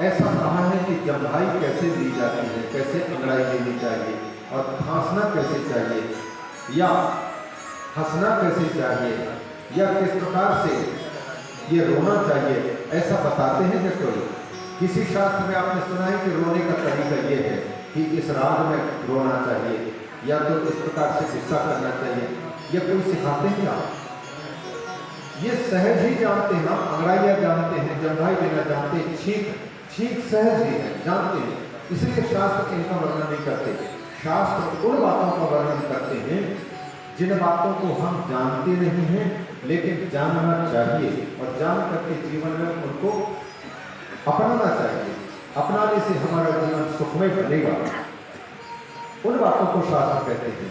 ऐसा कहा है कि जम्भाई कैसे दी जाती है, कैसे अंगड़ाई लेनी चाहिए और खांसना कैसे चाहिए या हंसना कैसे चाहिए या किस प्रकार से ये रोना चाहिए, ऐसा बताते हैं कि कोई किसी शास्त्र में आपने सुना है कि रोने का तरीका ये है कि इस राग में रोना चाहिए या तो इस प्रकार से गुस्सा करना चाहिए, या कोई सिखाते हैं आप? ये सहज ही जानते हैं, हम अंगड़ाइया जानते हैं, जम्भाई देना जानते हैं, छींक सहज ही है, जानते हैं, इसलिए शास्त्र इनका वर्णन नहीं करते। शास्त्र उन बातों का वर्णन करते हैं जिन बातों को हम जानते नहीं हैं लेकिन जानना चाहिए और जान करके जीवन में उनको अपनाना चाहिए। अपनाने से हमारा जीवन सुखमय बनेगा, उन बातों को शास्त्र कहते हैं।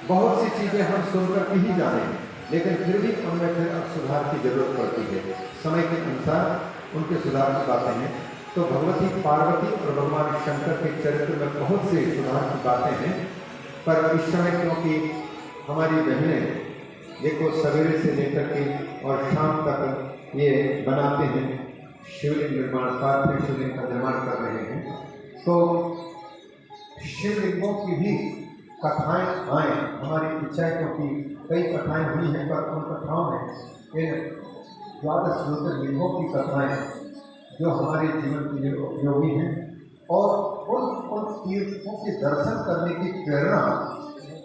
बहुत सी चीजें हम सुनकर के ही जाने हैं लेकिन फिर भी उनमें फिर अब सुधार की जरूरत पड़ती है, समय के अनुसार उनके सुधार की बातें हैं। तो भगवती पार्वती और भगवान शंकर के चरित्र में बहुत से सुधार की बातें हैं, पर इस समय क्योंकि हमारी बहनें देखो सवेरे से लेकर के और शाम तक ये बनाते हैं शिवलिंग निर्माण, पार्थिव शिवलिंग का निर्माण कर रहे हैं, तो शिवलिंगों की भी कथाएं आए। हमारी इच्छा है क्योंकि कई कथाएं हुई हैं, पर उन कथाओं में इन 12 ज्योतिर्लिंगों की कथाएं जो हमारे जीवन के लिए उपयोगी हैं और उन तीर्थों के दर्शन करने की प्रेरणा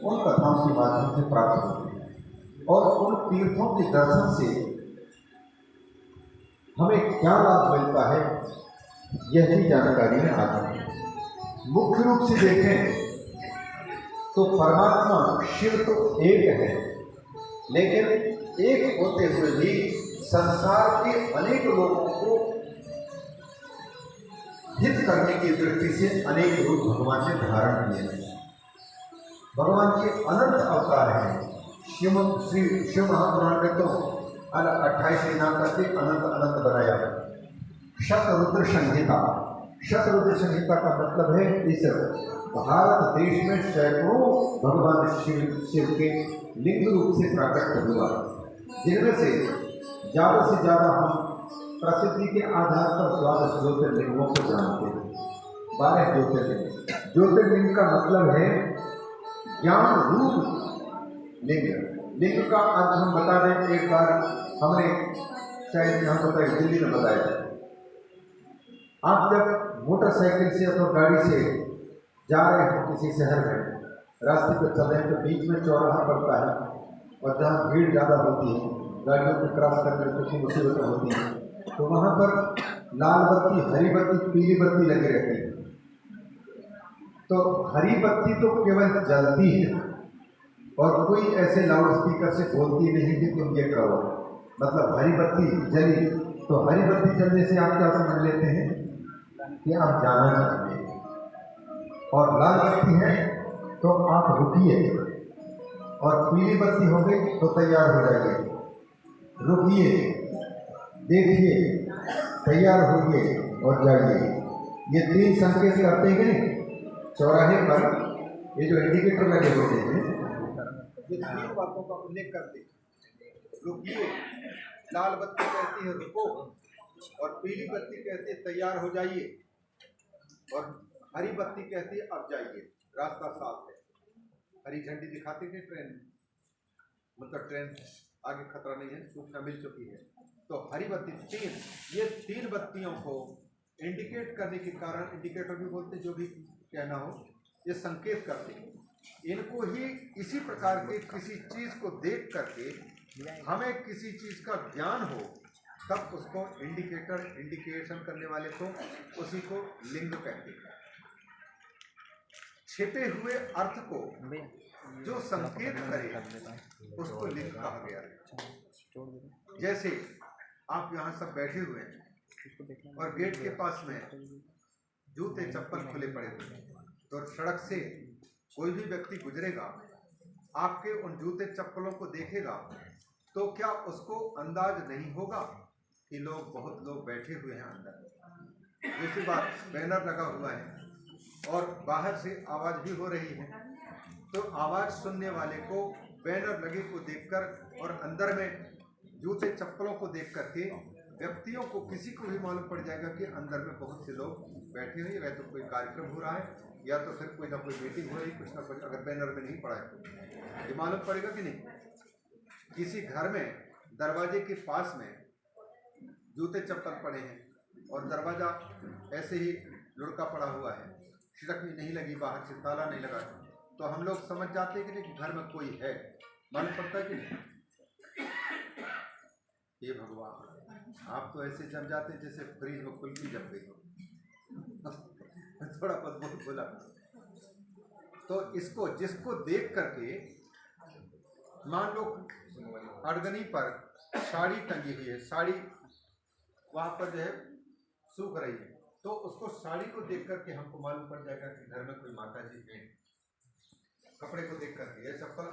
उन कथाओं के माध्यम से प्राप्त होती है और उन तीर्थों के दर्शन से हमें क्या लाभ मिलता है यह भी जानकारी में आता है। मुख्य रूप से देखें तो परमात्मा शिव तो एक है, लेकिन एक होते हुए भी संसार के अनेक लोगों को हित करने की दृष्टि से अनेक रूप भगवान ने धारण किए हैं। भगवान के अनंत अवतार हैं। शिव महापुराण में तो 28 नाम करके अनंत अनंत बनाया। शतरुद्र संहिता, शतरुद्र संहिता का मतलब है इस भारत देश में सैकड़ों भगवान शिव के लिंग रूप से प्रकट हुआ, जिनमें से ज़्यादा से ज़्यादा हम प्रसिद्धि के आधार पर 12 ज्योतिर्लिंगों को जानते हैं। 12 ज्योतिर्लिंग, ज्योतिर्लिंग का मतलब है ज्ञान रूप लिंग। लिंग का अर्थ हम बता दें, एक बार हमने शायद यहाँ बताया, दिल्ली में बताया था। आप जब मोटरसाइकिल से अथवा गाड़ी से जा रहे हो किसी शहर में, रास्ते पर चल रहे हैं तो बीच में चौराहा पड़ता है और जहाँ भीड़ ज़्यादा होती है, गाड़ियों को क्रॉस करने में कुछ मुसीबतें होती हैं, तो वहाँ पर लाल बत्ती, हरी बत्ती, पीली बत्ती लगी रहती है। तो हरी बत्ती तो केवल जलती है और कोई ऐसे लाउड स्पीकर से बोलती नहीं कि तुम ये करो, मतलब हरी बत्ती जली तो हरी बत्ती जलने से आप क्या समझ लेते हैं कि आप जाना चाहिए, और लाल बत्ती है तो आप रुकिए, और पीली बत्ती हो गई तो तैयार हो जाइए, रुकिए, देखिए, तैयार होइए और जाइए। ये 3 संकेत करते हैं चौराहे पर, ये जो इंडिकेटर लगे होते हैं ये 3 बातों का उल्लेख करते हैं। रुकिए, लाल बत्ती कहती है रुको, और पीली बत्ती कहती है तैयार हो जाइए, और हरी बत्ती कहती है अब जाइए, रास्ता साफ है। हरी झंडी दिखाती थी ट्रेन, मतलब ट्रेन आगे खतरा नहीं है, सूचना मिल चुकी है। तो हरी बत्ती 3, ये 3 बत्तियों को इंडिकेट करने के कारण, इंडिकेटर भी बोलते जो भी कहना हो, ये संकेत करते हैं। इनको ही इसी प्रकार के किसी चीज को देख करके हमें किसी चीज का ज्ञान हो, तब उसको इंडिकेटर, इंडिकेशन करने वाले को, उसी को लिंग कहते हैं। छिपे हुए अर्थ को जो संकेत करे उसको लिंग कहा गया है। जैसे आप यहाँ सब बैठे हुए हैं और गेट के पास में जूते चप्पल खुले पड़े हुए हैं, तो सड़क से कोई भी व्यक्ति गुजरेगा, आपके उन जूते चप्पलों को देखेगा, तो क्या उसको अंदाज नहीं होगा कि बहुत लोग बैठे हुए हैं अंदर। दूसरी बात, बैनर लगा हुआ है और बाहर से आवाज़ भी हो रही है, तो आवाज़ सुनने वाले को बैनर लगे को देखकर और अंदर में जूते चप्पलों को देख करके व्यक्तियों को किसी को भी मालूम पड़ जाएगा कि अंदर में बहुत से लोग बैठे हुए, या तो कोई कार्यक्रम हो रहा है या तो फिर कोई ना कोई मीटिंग हो रही, कुछ ना कुछ, अगर बैनर में नहीं पड़ा है तो ये मालूम पड़ेगा कि नहीं। किसी घर में दरवाजे के पास में जूते चप्पल पड़े हैं और दरवाज़ा ऐसे ही लुढ़का पड़ा हुआ है, छिड़क भी नहीं लगी, बाहर से ताला नहीं लगा, तो हम लोग समझ जाते हैं कि नहीं घर में कोई है, मालूम पड़ता है कि नहीं। ये भगवान, आप तो ऐसे जम जाते जैसे फ्रिज में कुल्फी जम गई हो। थोड़ा बहुत बोला तो इसको, जिसको देख करके मान लो अड़गनी पर साड़ी टंगी हुई है, साड़ी वहाँ पर जो है सूख रही है, तो उसको साड़ी को देख करके हमको मालूम पड़ जाएगा कि घर में कोई माता जी है, कपड़े को देख करके। ये चप्पल